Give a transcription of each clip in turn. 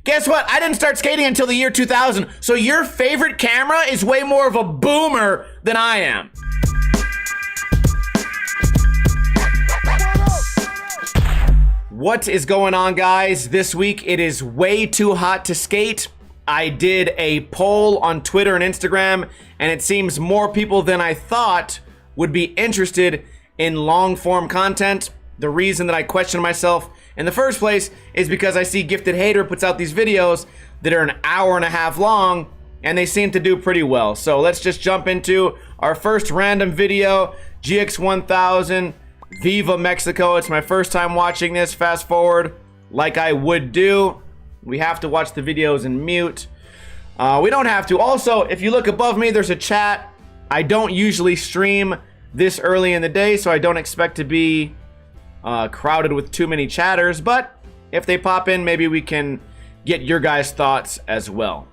Guess what? I didn't start skating until the year 2000, so your favorite camera is way more of a boomer than I am. What is going on, guys? This week it is way too hot to skate. I did a poll on Twitter and Instagram, and it seems more people than I thought would be interested in long-form content. The reason that I questioned myself in the first place is because I see Gifted Hater puts out these videos that are an hour and a half long, and they seem to do pretty well. So let's just jump into our first random video, GX1000, Viva Mexico. It's my first time watching this. Fast forward like I would do. We have to watch the videos in mute. We don't have to. Also, if you look above me, there's a chat. I don't usually stream this early in the day, so I don't expect to be crowded with too many chatters, but if they pop in, maybe we can get your guys' thoughts as well.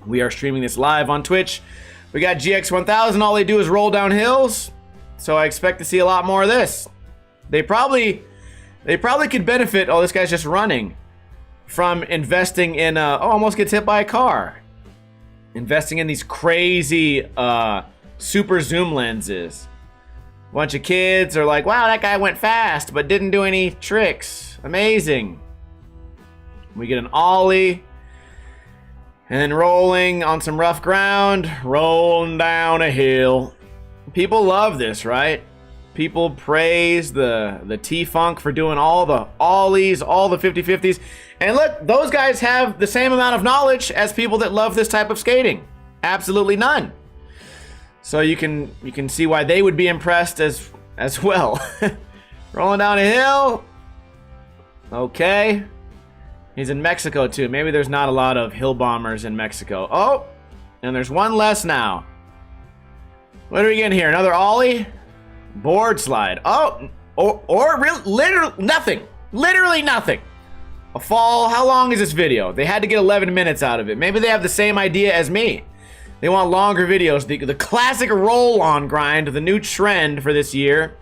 We are streaming this live on Twitch. We got GX1000. All they do is roll down hills, so I expect to see a lot more of this. They probably could benefit. Oh, this guy's just running from investing in oh, almost gets hit by a car. Investing in these crazy super zoom lenses. A bunch of kids are like, wow, that guy went fast, but didn't do any tricks. Amazing. We get an ollie. And then rolling on some rough ground. Rolling down a hill. People love this, right? People praise the T-Funk for doing all the ollies, all the 50-50s. And look, those guys have the same amount of knowledge as people that love this type of skating. Absolutely none. So you can see why they would be impressed as well. Rolling down a hill. Okay. He's in Mexico too. Maybe there's not a lot of hill bombers in Mexico. Oh, and there's one less now. What are we getting here? Another ollie? Board slide. Oh, literally nothing. Literally nothing. A fall. How long is this video? They had to get 11 minutes out of it. Maybe they have the same idea as me. They want longer videos. The classic roll-on grind, the new trend for this year.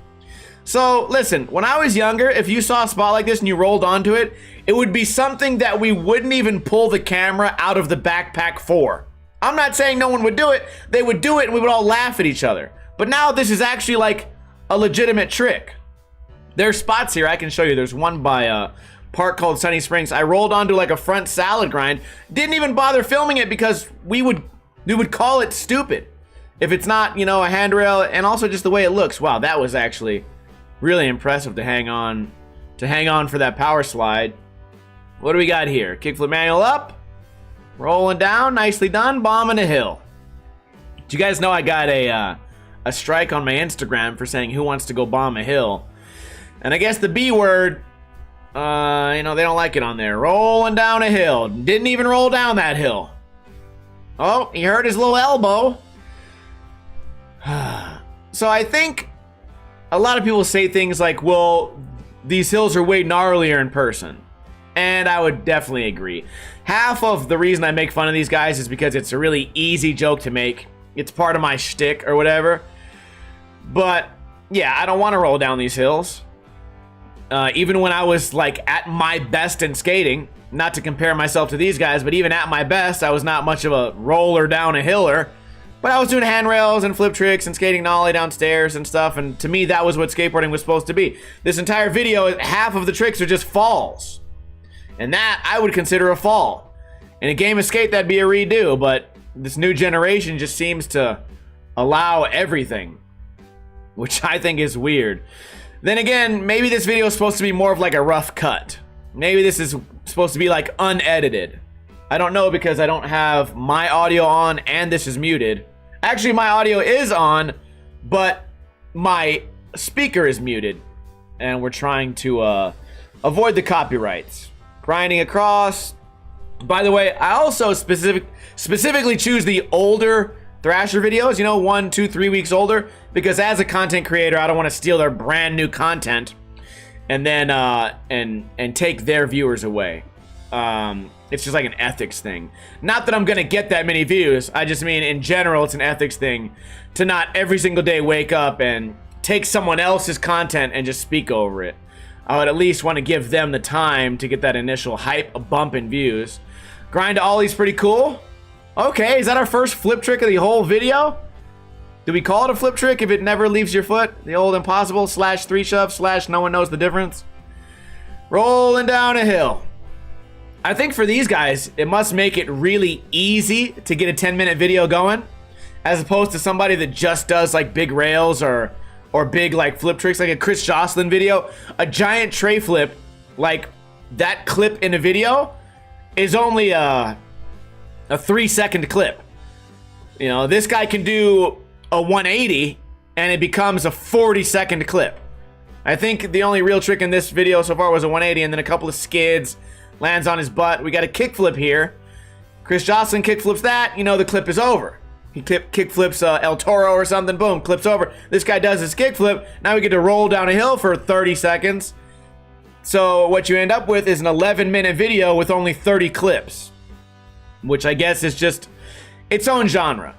So, listen, when I was younger, if you saw a spot like this and you rolled onto it, it would be something that we wouldn't even pull the camera out of the backpack for. I'm not saying no one would do it. They would do it and we would all laugh at each other. But now this is actually like a legitimate trick. There's spots here I can show you. There's one by a park called Sunny Springs. I rolled onto like a front salad grind. Didn't even bother filming it because we would call it stupid if it's not, you know, a handrail, and also just the way it looks. Wow, that was actually really impressive to hang on for that power slide. What do we got here? Kickflip manual up, rolling down, nicely done, bombing a hill. Do you guys know I got a strike on my Instagram for saying who wants to go bomb a hill? And I guess the B word, you know, they don't like it on there. Rolling down a hill. Didn't even roll down that hill. Oh, he hurt his little elbow. So I think a lot of people say things like, well, these hills are way gnarlier in person. And I would definitely agree. Half of the reason I make fun of these guys is because it's a really easy joke to make. It's part of my shtick or whatever. But yeah, I don't want to roll down these hills. Even when I was like at my best in skating, not to compare myself to these guys, but even at my best, I was not much of a roller down a hiller. But I was doing handrails and flip tricks and skating nollie downstairs and stuff, and to me, that was what skateboarding was supposed to be. This entire video, half of the tricks are just falls. And that, I would consider a fall. In a game of skate, that'd be a redo, but this new generation just seems to allow everything, which I think is weird. Then again, maybe this video is supposed to be more of like a rough cut. Maybe this is supposed to be like unedited. I don't know because I don't have my audio on and this is muted. Actually, my audio is on, but my speaker is muted. And we're trying to avoid the copyrights. Grinding across. By the way, I also specifically choose the older Thrasher videos, you know, 1, 2, 3 weeks older, because as a content creator, I don't want to steal their brand new content and then and take their viewers away. It's just like an ethics thing. Not that I'm gonna get that many views. I just mean in general, it's an ethics thing to not every single day wake up and take someone else's content and just speak over it. I would at least want to give them the time to get that initial hype, a bump in views. Grind to ollie's pretty cool. Okay, is that our first flip trick of the whole video? Do we call it a flip trick if it never leaves your foot? The old impossible / 3 shove / no one knows the difference. Rolling down a hill. I think for these guys, it must make it really easy to get a 10-minute video going, as opposed to somebody that just does like big rails or big like flip tricks, like a Chris Jocelyn video. A giant tray flip, like that clip in a video, is only a 3-second clip. You know, this guy can do a 180 and it becomes a 40-second clip. I think the only real trick in this video so far was a 180 and then a couple of skids, lands on his butt. We got a kickflip here. Chris Jocelyn kickflips that, you know the clip is over. He kickflips El Toro or something, boom, clip's over. This guy does his kickflip. Now we get to roll down a hill for 30 seconds. So what you end up with is an 11-minute video with only 30 clips, which I guess is just its own genre.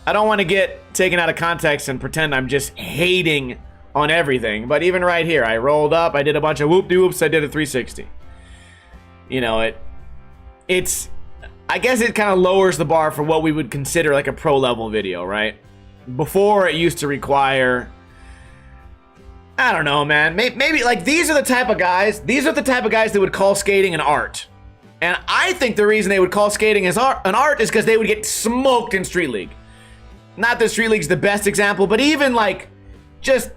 I don't want to get taken out of context and pretend I'm just hating on everything, but even right here, I rolled up, I did a bunch of whoop-de-whoops, I did a 360. You know, it's I guess it kind of lowers the bar for what we would consider like a pro-level video, right? Before, it used to require, I don't know, man, maybe like these are the type of guys that would call skating an art. And I think the reason they would call skating as an art is because they would get smoked in Street League. Not that Street League's the best example, but even like just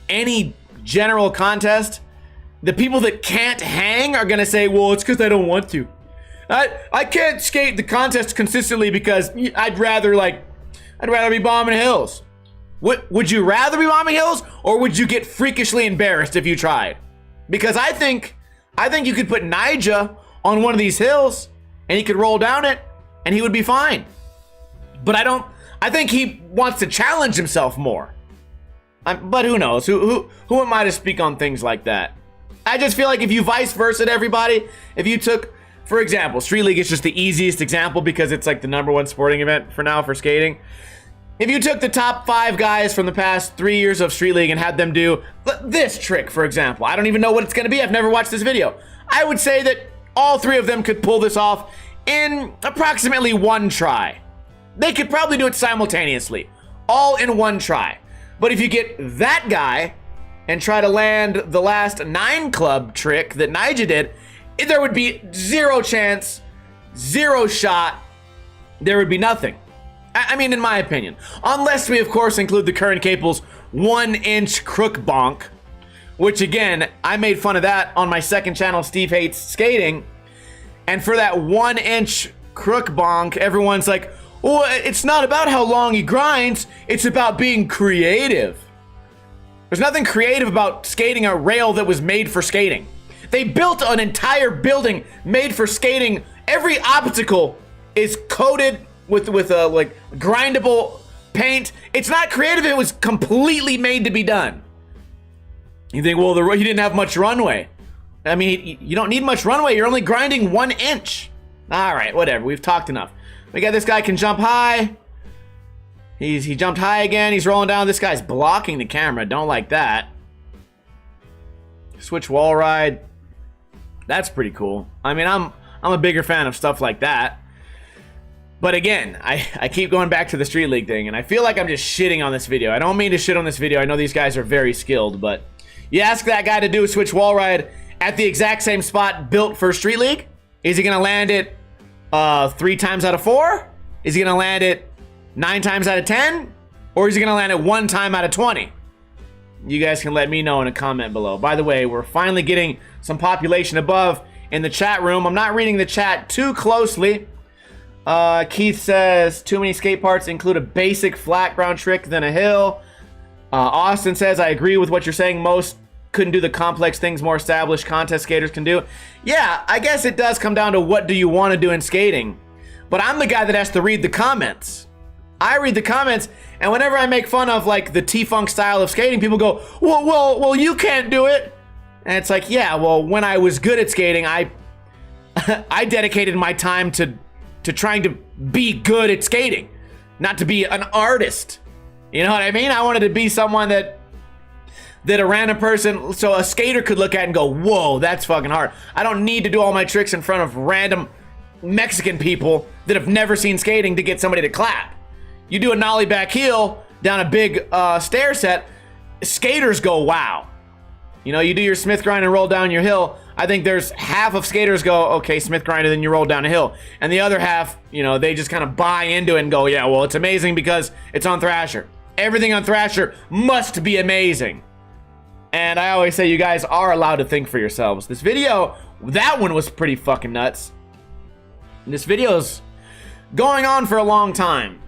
any general contest, the people that can't hang are gonna say, well, it's because I don't want to. I can't skate the contest consistently because I'd rather be bombing hills. Would you rather be bombing hills, or would you get freakishly embarrassed if you tried? Because I think you could put Nija on one of these hills and he could roll down it and he would be fine. But I think he wants to challenge himself more. But who knows? Who am I to speak on things like that? I just feel like if you vice versa everybody, if you took, for example, Street League is just the easiest example because it's like the #1 sporting event for now for skating. If you took the top 5 guys from the past 3 years of Street League and had them do this trick, for example, I don't even know what it's going to be. I've never watched this video. I would say that all 3 of them could pull this off in approximately 1 try. They could probably do it simultaneously, all in 1 try. But if you get that guy and try to land the last 9 club trick that Nija did, there would be 0 chance, 0 shot, there would be nothing. I mean, in my opinion. Unless we, of course, include the current Capel's 1-inch crook bonk, which, again, I made fun of that on my second channel, Steve Hates Skating. And for that 1-inch crook bonk, everyone's like, well, it's not about how long he grinds, it's about being creative. There's nothing creative about skating a rail that was made for skating. They built an entire building made for skating. Every obstacle is coated with like grindable paint. It's not creative, it was completely made to be done. You think, well, he didn't have much runway. I mean, you don't need much runway, you're only grinding 1 inch. All right, whatever, we've talked enough. We got this guy can jump high. He jumped high again. He's rolling down. This guy's blocking the camera. Don't like that. Switch wall ride. That's pretty cool. I mean, I'm a bigger fan of stuff like that. But again, I keep going back to the Street League thing, and I feel like I'm just shitting on this video. I don't mean to shit on this video. I know these guys are very skilled, but you ask that guy to do a switch wall ride at the exact same spot built for Street League. Is he gonna land it 3 times out of 4? Is he gonna land it 9 times out of 10? Or is he gonna land it 1 time out of 20? You guys can let me know in a comment below. By the way, we're finally getting some population above in the chat room. I'm not reading the chat too closely. Keith says, too many skate parts include a basic flat ground trick than a hill. Austin says, I agree with what you're saying. Most couldn't do the complex things more established contest skaters can do. Yeah, I guess it does come down to what do you want to do in skating. But I'm the guy that has to read the comments. I read the comments, and whenever I make fun of like the T-Funk style of skating, people go, well, you can't do it. And it's like, yeah, well, when I was good at skating, I dedicated my time to trying to be good at skating, not to be an artist. You know what I mean? I wanted to be someone that a random person, so a skater could look at and go, whoa, that's fucking hard. I don't need to do all my tricks in front of random Mexican people that have never seen skating to get somebody to clap. You do a nollie back heel down a big stair set, skaters go wow. You know, you do your Smith grind and roll down your hill. I think there's half of skaters go, okay, Smith grind, and then you roll down a hill. And the other half, you know, they just kind of buy into it and go, yeah, well, it's amazing because it's on Thrasher. Everything on Thrasher must be amazing. And I always say you guys are allowed to think for yourselves. This video, that one was pretty fucking nuts. This video's going on for a long time.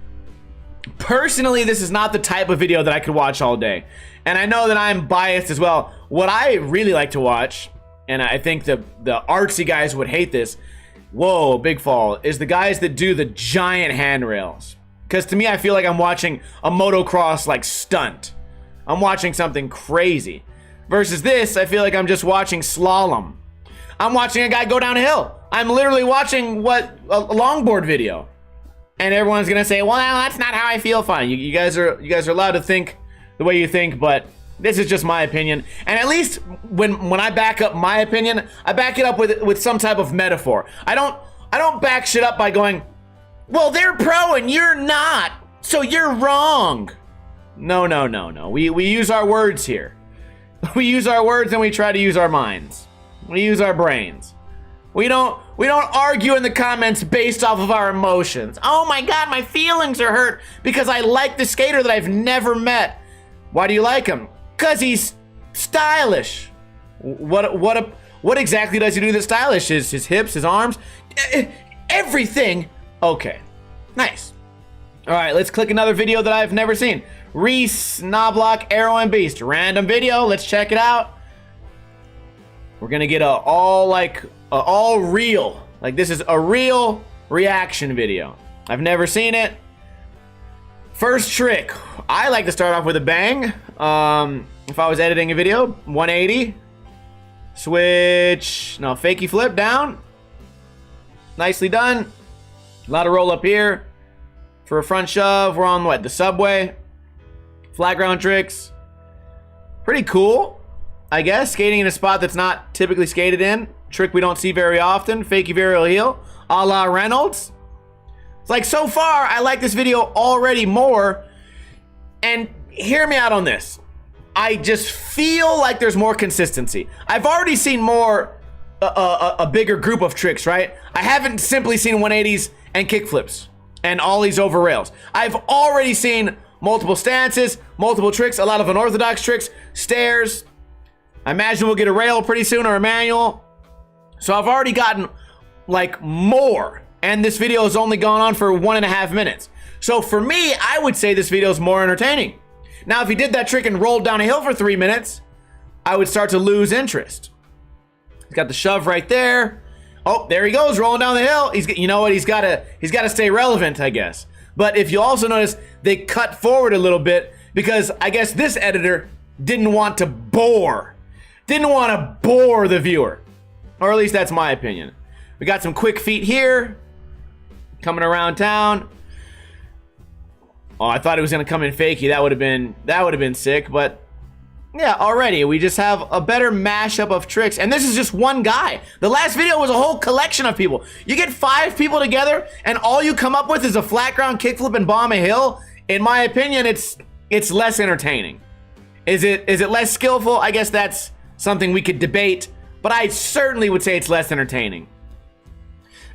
Personally, this is not the type of video that I could watch all day. And I know that I'm biased as well. What I really like to watch, and I think the artsy guys would hate this, whoa, big fall, is the guys that do the giant handrails. Because to me, I feel like I'm watching a motocross like stunt. I'm watching something crazy. Versus this, I feel like I'm just watching slalom. I'm watching a guy go down a hill. I'm literally watching a longboard video. And everyone's gonna say, well, that's not how I feel. Fine, you guys are allowed to think the way you think, but this is just my opinion. And at least when I back up my opinion, I back it up with some type of metaphor. I don't back shit up by going, well, they're pro and you're not, so you're wrong. No. We use our words here. We use our words and we try to use our minds. We use our brains. We don't argue in the comments based off of our emotions. Oh my god, my feelings are hurt because I like the skater that I've never met. Why do you like him? Cause he's stylish. What exactly does he do that's stylish? His hips, his arms, everything. Okay, nice. All right, let's click another video that I've never seen. Reese, Knobloch, Arrow, and Beast. Random video. Let's check it out. We're gonna get all real. Like, this is a real reaction video. I've never seen it. First trick. I like to start off with a bang. If I was editing a video, 180. Switch. No, fakie flip down. Nicely done. A lot of roll up here. For a front shove, we're on what? The subway. Flat ground tricks. Pretty cool, I guess. Skating in a spot that's not typically skated in. Trick we don't see very often. Fakie varial heel, a la Reynolds. It's like, so far, I like this video already more. And hear me out on this. I just feel like there's more consistency. I've already seen more, a bigger group of tricks, right? I haven't simply seen 180s and kickflips and ollies over rails. I've already seen multiple stances, multiple tricks, a lot of unorthodox tricks, stairs. I imagine we'll get a rail pretty soon or a manual. So I've already gotten like more, and this video has only gone on for 1.5 minutes. So for me, I would say this video is more entertaining. Now, if he did that trick and rolled down a hill for 3 minutes, I would start to lose interest. He's got the shove right there. Oh, there he goes, rolling down the hill. You know what? He's got to stay relevant, I guess. But if you also notice, they cut forward a little bit because I guess this editor didn't want to bore the viewer. Or at least that's my opinion. We got some quick feet here. Coming around town. Oh, I thought it was gonna come in fakie. That would have been sick, but yeah, already we just have a better mashup of tricks, and this is just one guy. The last video was a whole collection of people. You get 5 people together, and all you come up with is a flat ground kickflip and bomb a hill. In my opinion, it's less entertaining. Is it less skillful? I guess that's something we could debate, but I certainly would say it's less entertaining.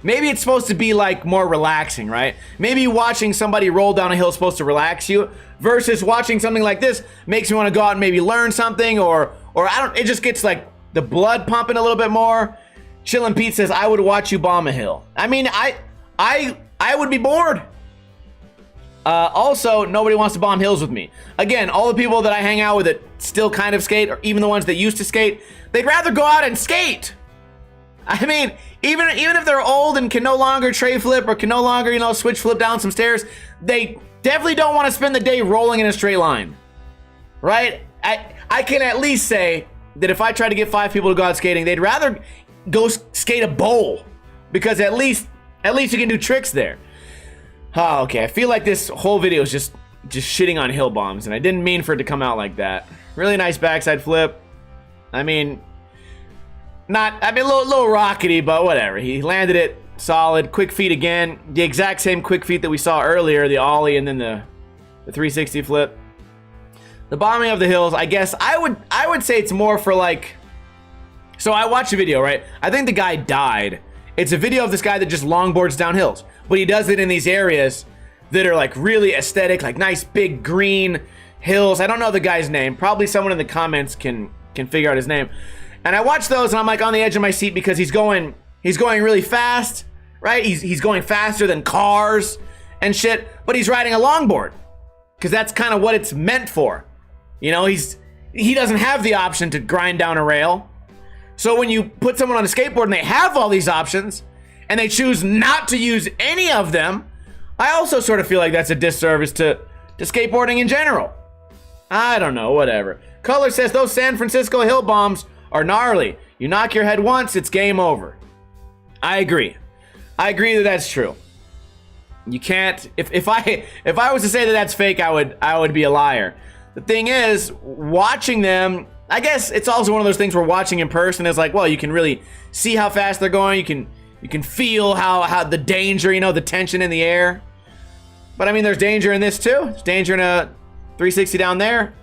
Maybe it's supposed to be like more relaxing, right? Maybe watching somebody roll down a hill is supposed to relax you, versus watching something like this makes me want to go out and maybe learn something, or it just gets like the blood pumping a little bit more. Chillin' Pete says, I would watch you bomb a hill. I mean, I would be bored. Also, nobody wants to bomb hills with me. Again, all the people that I hang out with that still kind of skate, or even the ones that used to skate, they'd rather go out and skate. I mean, even if they're old and can no longer tray flip or can no longer, you know, switch flip down some stairs, they definitely don't want to spend the day rolling in a straight line, right? I can at least say that if I try to get 5 people to go out skating, they'd rather go skate a bowl, because at least you can do tricks there. Oh, okay, I feel like this whole video is just shitting on hill bombs, and I didn't mean for it to come out like that. Really nice backside flip. I mean, a little rockety, but whatever. He landed it solid. Quick feet again. The exact same quick feet that we saw earlier, the ollie and then the 360 flip. The bombing of the hills, I guess I would say it's more for like, so I watched a video, right? I think the guy died. It's a video of this guy that just longboards down hills, but he does it in these areas that are like really aesthetic, like nice big green hills. I don't know the guy's name. Probably someone in the comments can figure out his name. And I watched those and I'm like on the edge of my seat because he's going really fast, right? He's going faster than cars and shit, but he's riding a longboard because that's kind of what it's meant for. You know, he doesn't have the option to grind down a rail. So when you put someone on a skateboard and they have all these options and they choose not to use any of them, I also sort of feel like that's a disservice to skateboarding in general. I don't know, whatever. Color says those San Francisco hill bombs are gnarly. You knock your head once, it's game over. I agree. I agree that that's true. You can't, if I was to say that that's fake, I would be a liar. The thing is, watching them, I guess it's also one of those things where watching in person is like, well, you can really see how fast they're going. You can feel how the danger, you know, the tension in the air. But I mean, there's danger in this too. There's danger in a 360 down there.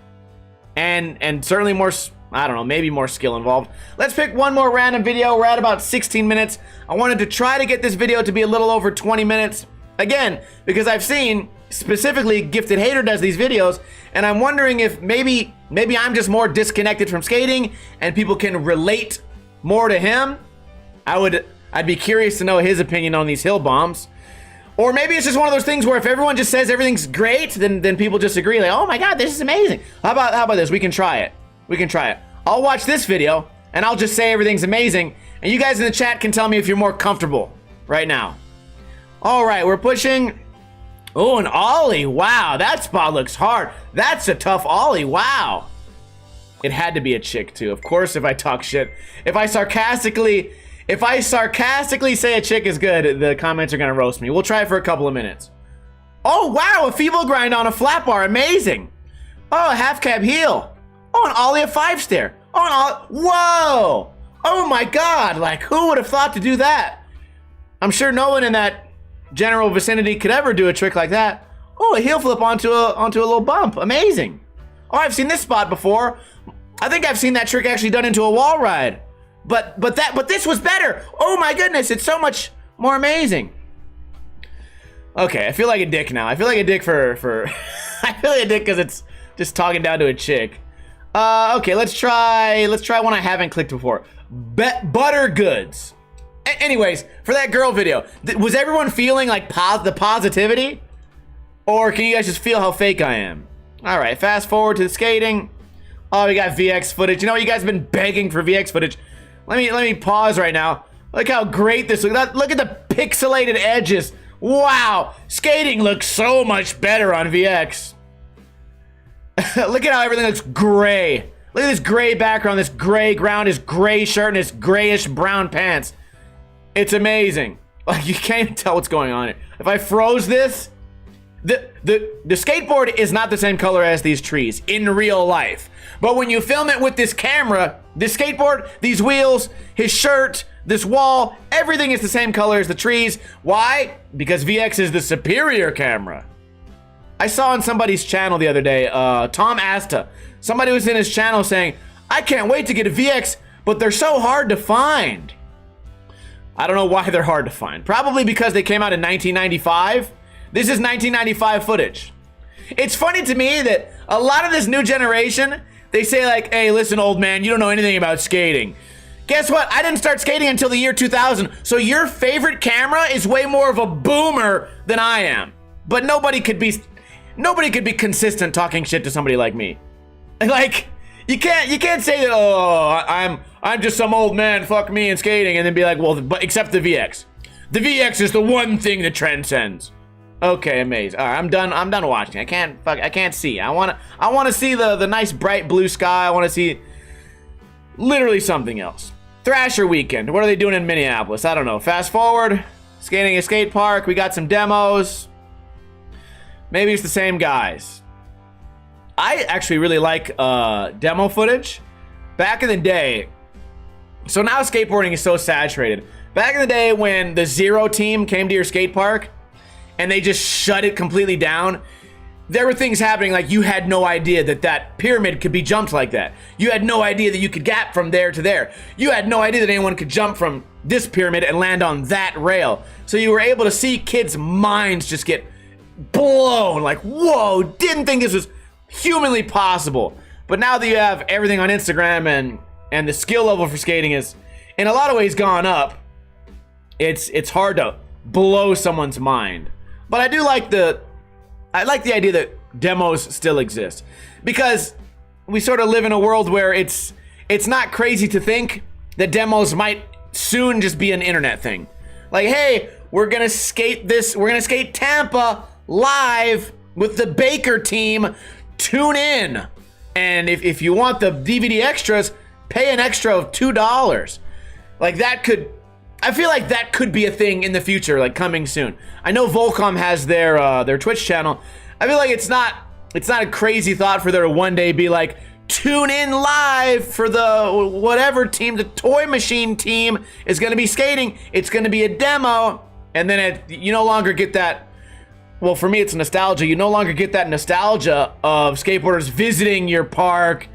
And certainly more, I don't know, maybe more skill involved. Let's pick one more random video. We're at about 16 minutes. I wanted to try to get this video to be a little over 20 minutes. Again, because I've seen, specifically Gifted Hater does these videos, and I'm wondering if maybe I'm just more disconnected from skating and people can relate more to him. I'd be curious to know his opinion on these hill bombs. Or maybe it's just one of those things where if everyone just says everything's great, then people just agree, like, oh my god, this is amazing. How about this? We can try it. We can try it. I'll watch this video and I'll just say everything's amazing, and you guys in the chat can tell me if you're more comfortable right now. All right, we're pushing. Oh, an ollie. Wow, that spot looks hard. That's a tough ollie. Wow. It had to be a chick too. Of course, if I talk shit, if I sarcastically say a chick is good, the comments are gonna roast me. We'll try it for a couple of minutes. Oh wow, a feeble grind on a flat bar. Amazing. Oh, a half cab heel. Oh, an ollie a 5-stair. Oh, an ollie. Whoa. Oh my god. Like, who would have thought to do that? I'm sure no one in that general vicinity could ever do a trick like that. Oh, a heel flip onto a little bump. Amazing. Oh, I've seen this spot before. I think I've seen that trick actually done into a wall ride. But this was better. Oh my goodness, it's so much more amazing. Okay, I feel like a dick now. I feel like a dick for I feel like a dick because it's just talking down to a chick. Okay, let's try one I haven't clicked before. Butter goods. Anyways, for that girl video, was everyone feeling like the positivity? Or can you guys just feel how fake I am? All right, fast forward to the skating. Oh, we got VX footage. You know, you guys have been begging for VX footage. Let me pause right now. Look how great this looks. Look at the pixelated edges. Wow, skating looks so much better on VX. Look at how everything looks gray. Look at this gray background, this gray ground, this gray shirt, and this grayish brown pants. It's amazing. Like, you can't even tell what's going on here. If I froze this, the skateboard is not the same color as these trees in real life. But when you film it with this camera, this skateboard, these wheels, his shirt, this wall, everything is the same color as the trees. Why? Because VX is the superior camera. I saw on somebody's channel the other day, Tom Asta, somebody was in his channel saying, I can't wait to get a VX, but they're so hard to find. I don't know why they're hard to find. Probably because they came out in 1995. This is 1995 footage. It's funny to me that a lot of this new generation, they say like, hey, listen, old man, you don't know anything about skating. Guess what? I didn't start skating until the year 2000. So your favorite camera is way more of a boomer than I am. But nobody could be consistent talking shit to somebody like me. Like, you can't say that, oh, I'm just some old man, fuck me and skating, and then be like, well, but except the VX. The VX is the one thing that transcends. Okay, amazing. All right, I'm done watching. I can't see. I want to see the nice bright blue sky. I want to see literally something else. Thrasher weekend. What are they doing in Minneapolis? I don't know. Fast forward. Skating a skate park. We got some demos. Maybe it's the same guys. I actually really like demo footage. Back in the day, so now skateboarding is so saturated. Back in the day when the Zero team came to your skate park and they just shut it completely down, there were things happening like you had no idea that that pyramid could be jumped like that. You had no idea that you could gap from there to there. You had no idea that anyone could jump from this pyramid and land on that rail. So you were able to see kids' minds just get blown. Like, whoa, didn't think this was humanly possible. But now that you have everything on Instagram and the skill level for skating is in a lot of ways gone up, it's hard to blow someone's mind. But I do like the idea that demos still exist, because we sort of live in a world where it's not crazy to think that demos might soon just be an internet thing. Like, hey, we're gonna skate Tampa live with the Baker team. Tune in. And if you want the DVD extras, pay an extra of $2. Like, I feel like that could be a thing in the future, like coming soon. I know Volcom has their Twitch channel. I feel like it's not a crazy thought for there to one day be like, tune in live for the whatever team, the Toy Machine team is going to be skating. It's going to be a demo, and then you no longer get that. Well, for me, it's nostalgia. You no longer get that nostalgia of skateboarders visiting your park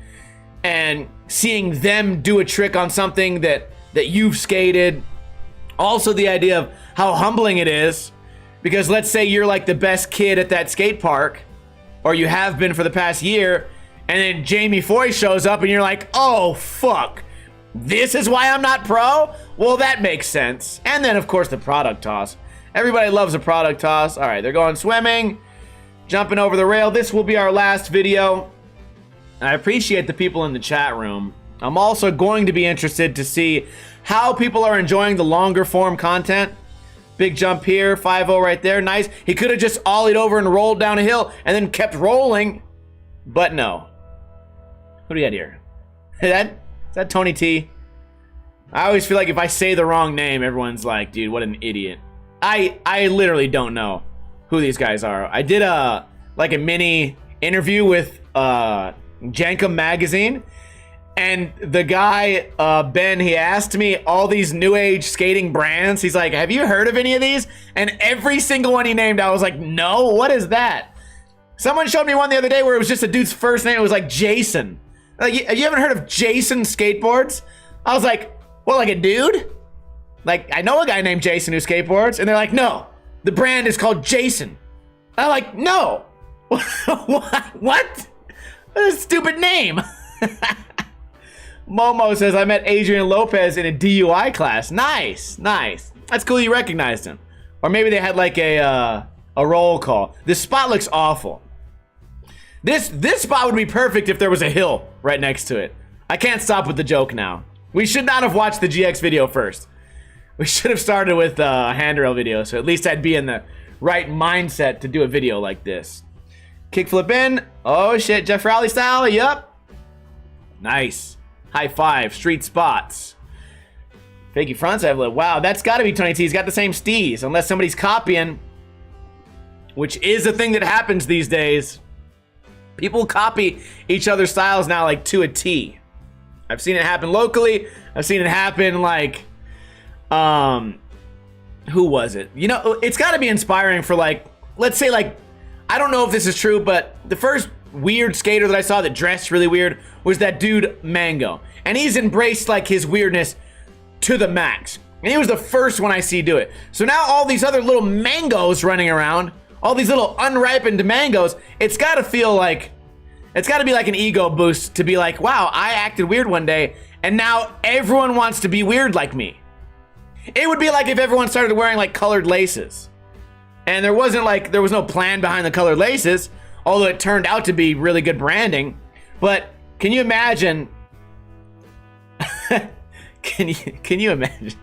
and seeing them do a trick on something that you've skated. Also, the idea of how humbling it is, because let's say you're like the best kid at that skate park, or you have been for the past year, and then Jamie Foy shows up and you're like, oh, fuck, this is why I'm not pro? Well, that makes sense. And then, of course, the product toss. Everybody loves a product toss. All right, they're going swimming, jumping over the rail. This will be our last video. I appreciate the people in the chat room. I'm also going to be interested to see how people are enjoying the longer form content. Big jump here, 5-0 right there, nice. He could have just ollied over and rolled down a hill and then kept rolling, but no. Who do we got here? Is that Tony T? I always feel like if I say the wrong name, everyone's like, dude, what an idiot. I literally don't know who these guys are. I did a mini interview with Jankum Magazine, and the guy, Ben, he asked me all these new age skating brands. He's like, have you heard of any of these? And every single one he named, I was like, no, what is that? Someone showed me one the other day where it was just a dude's first name. It was like Jason. Like, you haven't heard of Jason Skateboards? I was like, what, like a dude? Like, I know a guy named Jason who skateboards. And they're like, no, the brand is called Jason. I'm like, no. What? What a stupid name. Momo says, I met Adrian Lopez in a DUI class. Nice, nice. That's cool you recognized him. Or maybe they had like a roll call. This spot looks awful. This spot would be perfect if there was a hill right next to it. I can't stop with the joke now. We should not have watched the GX video first. We should have started with a handrail video, so at least I'd be in the right mindset to do a video like this. Kickflip in. Oh shit, Jeff Rowley style, yup. Nice. High five, street spots. Fakey fronts, wow, that's gotta be Tony T. He's got the same steez, unless somebody's copying, which is a thing that happens these days. People copy each other's styles now like to a T. I've seen it happen locally. I've seen it happen like, who was it? You know, it's gotta be inspiring for like, let's say like, I don't know if this is true, but the first weird skater that I saw that dressed really weird was that dude Mango. And he's embraced like his weirdness to the max. And he was the first one I see do it. So now all these other little mangoes running around, all these little unripened mangoes, it's gotta feel like, it's gotta be like an ego boost to be like, wow, I acted weird one day and now everyone wants to be weird like me. It would be like if everyone started wearing like colored laces. And there was no plan behind the colored laces, although it turned out to be really good branding. But can you imagine? Can you imagine?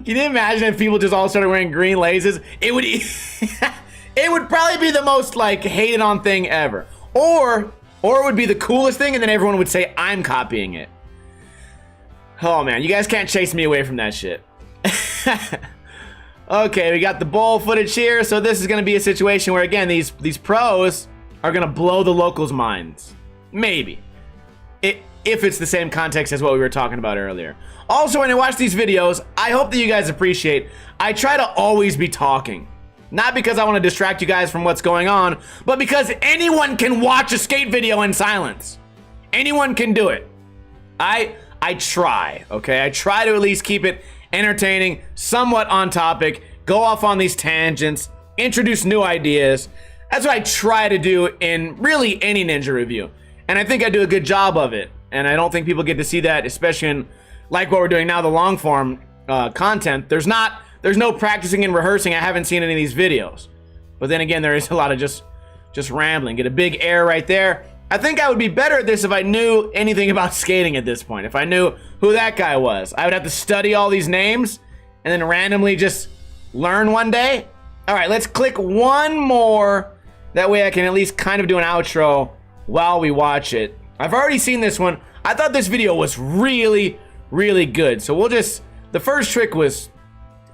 Can you imagine if people just all started wearing green laces? It would it would probably be the most like hated on thing ever. Or it would be the coolest thing, and then everyone would say I'm copying it. Oh man, you guys can't chase me away from that shit. Okay, we got the bowl footage here, so this is gonna be a situation where again these pros are gonna blow the locals' minds. Maybe. if it's the same context as what we were talking about earlier. Also, when I watch these videos, I hope that you guys appreciate, I try to always be talking. Not because I want to distract you guys from what's going on, but because anyone can watch a skate video in silence. Anyone can do it. I try, okay? I try to at least keep it entertaining, somewhat on topic, go off on these tangents, introduce new ideas. That's what I try to do in really any Ninja review. And I think I do a good job of it. And I don't think people get to see that, especially in, like what we're doing now, the long form content. There's no practicing and rehearsing. I haven't seen any of these videos. But then again, there is a lot of just rambling. Get a big air right there. I think I would be better at this if I knew anything about skating at this point. If I knew who that guy was. I would have to study all these names and then randomly just learn one day. All right, let's click one more. That way I can at least kind of do an outro while we watch it. I've already seen this one. I thought this video was really, really good. So we'll just, the first trick was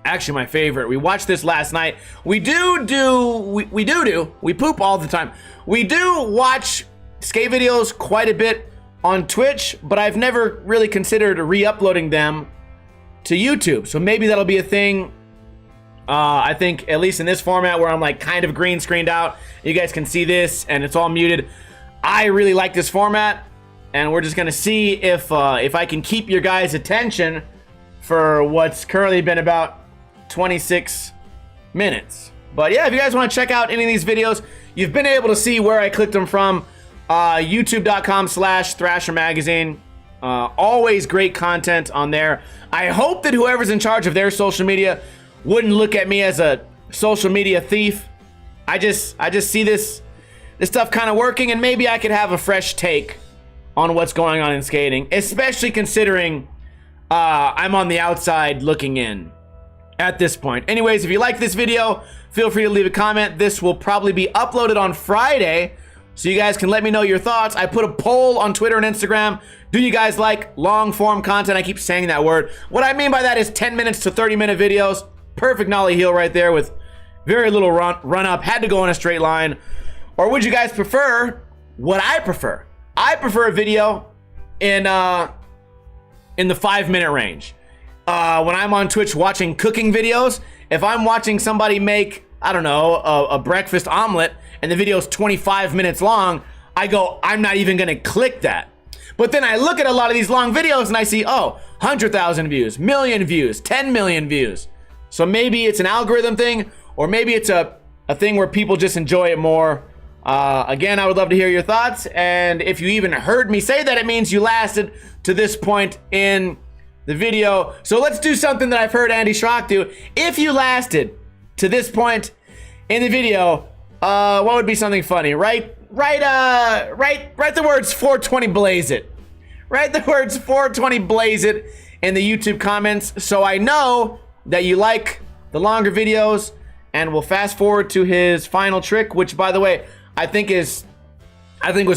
actually my favorite. We watched this last night. We poop all the time. We do watch skate videos quite a bit on Twitch, but I've never really considered re-uploading them to YouTube. So maybe that'll be a thing. I think at least in this format where I'm like kind of green screened out, you guys can see this and it's all muted. I really like this format, and we're just gonna see if I can keep your guys' attention for what's currently been about 26 minutes. But yeah, if you guys want to check out any of these videos, you've been able to see where I clicked them from. YouTube.com/Thrasher Magazine. Always great content on there. I hope that whoever's in charge of their social media wouldn't look at me as a social media thief. I just see this stuff kind of working, and maybe I could have a fresh take on what's going on in skating, especially considering I'm on the outside looking in at this point. Anyways, if you like this video, feel free to leave a comment. This will probably be uploaded on Friday, so you guys can let me know your thoughts. I put a poll on Twitter and Instagram. Do you guys like long form content? I keep saying that word. What I mean by that is 10 minutes to 30-minute videos. Perfect nollie heel right there with very little run up. Had to go in a straight line. Or would you guys prefer what I prefer? I prefer a video in the 5-minute range. When I'm on Twitch watching cooking videos, if I'm watching somebody make, I don't know, a breakfast omelet and the video's 25 minutes long, I go, I'm not even gonna click that. But then I look at a lot of these long videos and I see, oh, 100,000 views, million views, 10 million views. So maybe it's an algorithm thing, or maybe it's a thing where people just enjoy it more. Again, I would love to hear your thoughts, and if you even heard me say that, it means you lasted to this point in the video. So let's do something that I've heard Andy Schrock do. If you lasted to this point in the video, what would be something funny? Write the words 420 blaze it. Write the words 420 blaze it in the YouTube comments, so I know that you like the longer videos. And we'll fast forward to his final trick, which, by the way, I think was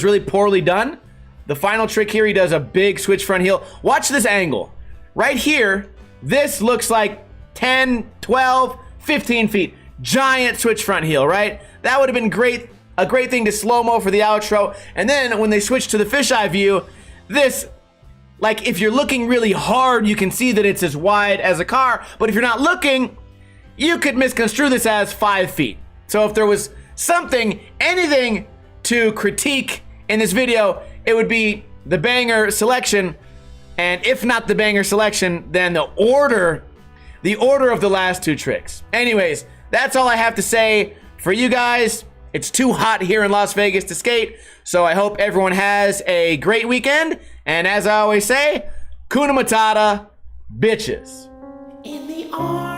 really poorly done. The final trick here, he does a big switch front heel. Watch this angle. Right here, this looks like 10, 12, 15 feet. Giant switch front heel, right? That would have been great, a great thing to slow-mo for the outro. And then when they switch to the fisheye view, this, like, if you're looking really hard, you can see that it's as wide as a car. But if you're not looking, you could misconstrue this as 5 feet. So if there was something, anything to critique in this video, it would be the banger selection. And if not the banger selection, then the order of the last two tricks. Anyways, that's all I have to say for you guys. It's too hot here in Las Vegas to skate, so I hope everyone has a great weekend. And as I always say, Kuna Matata, bitches. In the arms